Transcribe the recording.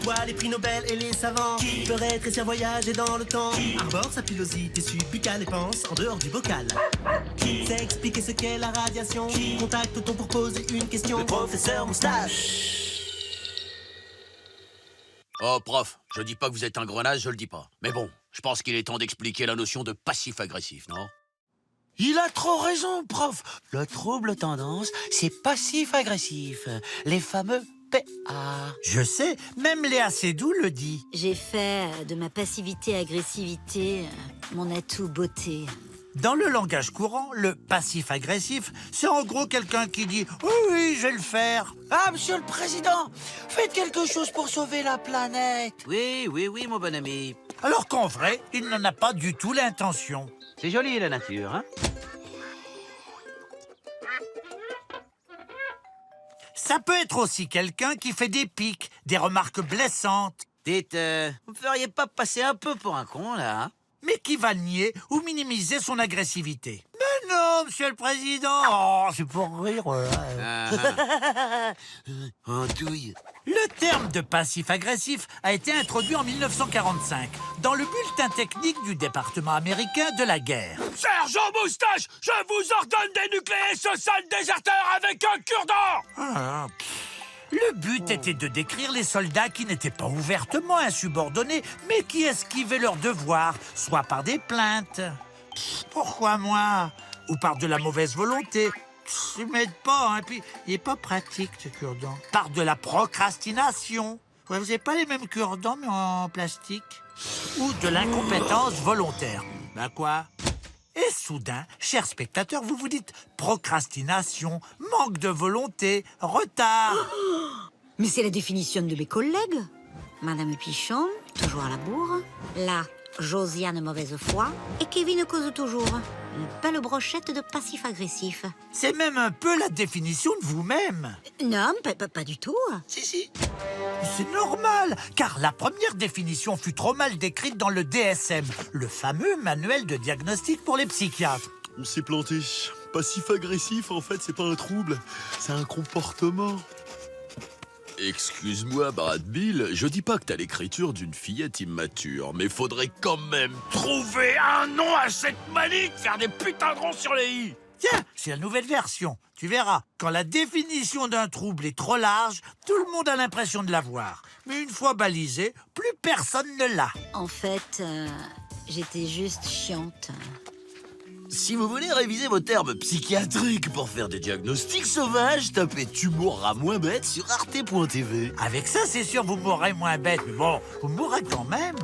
tutoie les prix Nobel et les savants. Qui peut rétrécir, voyager dans le temps. Arbore sa pilosité subbuccale et pense en dehors du bocal. Qui sait expliquer ce qu'est la radiation. Contacte-t-on pour poser une question. Le professeur Moustache. Oh, prof, je dis pas que vous êtes un grenage, je le dis pas. Mais bon, je pense qu'il est temps d'expliquer la notion de passif-agressif, non? Il a trop raison, prof. Le trouble tendance, c'est passif-agressif. Les fameux PA. Je sais, même Léa Seydoux le dit. J'ai fait de ma passivité-agressivité mon atout beauté. Dans le langage courant, le passif-agressif, c'est en gros quelqu'un qui dit « Oui, oui, je vais le faire Ah, monsieur le président, faites quelque chose pour sauver la planète. Oui, oui, oui, mon bon ami. ». Alors qu'en vrai, il n'en a pas du tout l'intention. C'est joli, la nature, hein? Ça peut être aussi quelqu'un qui fait des piques, des remarques blessantes, Dites, vous me feriez pas passer un peu pour un con, là, hein? mais qui va nier ou minimiser son agressivité. Mais non, monsieur le président. Oh, c'est pour rire. Andouille. Le terme de passif-agressif a été introduit en 1945 dans le bulletin technique du département américain de la guerre. Sergent Moustache, je vous ordonne d'énucléer ce sale déserteur avec un cure-dent. Le but était de décrire les soldats qui n'étaient pas ouvertement insubordonnés, mais qui esquivaient leurs devoirs, soit par des plaintes. Pourquoi moi? Ou par de la mauvaise volonté. Il m'aide pas, hein, puis il est pas pratique ce cure-dent. Par de la procrastination. Ouais, vous n'avez pas les mêmes cure-dents, mais en plastique. Ou de l'incompétence volontaire. Ben quoi? Et soudain, chers spectateurs, vous vous dites procrastination, manque de volonté, retard. Mais c'est la définition de mes collègues. Madame Pichon, toujours à la bourre. Là, Josiane mauvaise foi. Et Kevin cause toujours. Une belle brochette de passif-agressif. C'est même un peu la définition de vous-même. Non, pas du tout. Si. C'est normal, car la première définition fut trop mal décrite dans le DSM, le fameux manuel de diagnostic pour les psychiatres. On s'est planté. Passif-agressif, en fait, c'est pas un trouble, c'est un comportement. Excuse-moi, Brad Bill, je dis pas que t'as l'écriture d'une fillette immature, mais faudrait quand même Trouvez un nom à cette manie de faire des putains de ronds sur les i. Tiens, c'est la nouvelle version. Tu verras, quand la définition d'un trouble est trop large, tout le monde a l'impression de l'avoir. Mais une fois balisé, plus personne ne l'a. En fait, j'étais juste chiante. Si vous voulez réviser vos termes psychiatriques pour faire des diagnostics sauvages, tapez « Tu mourras moins bête » sur arte.tv. Avec ça, c'est sûr, vous mourrez moins bête. Mais bon, vous mourrez quand même.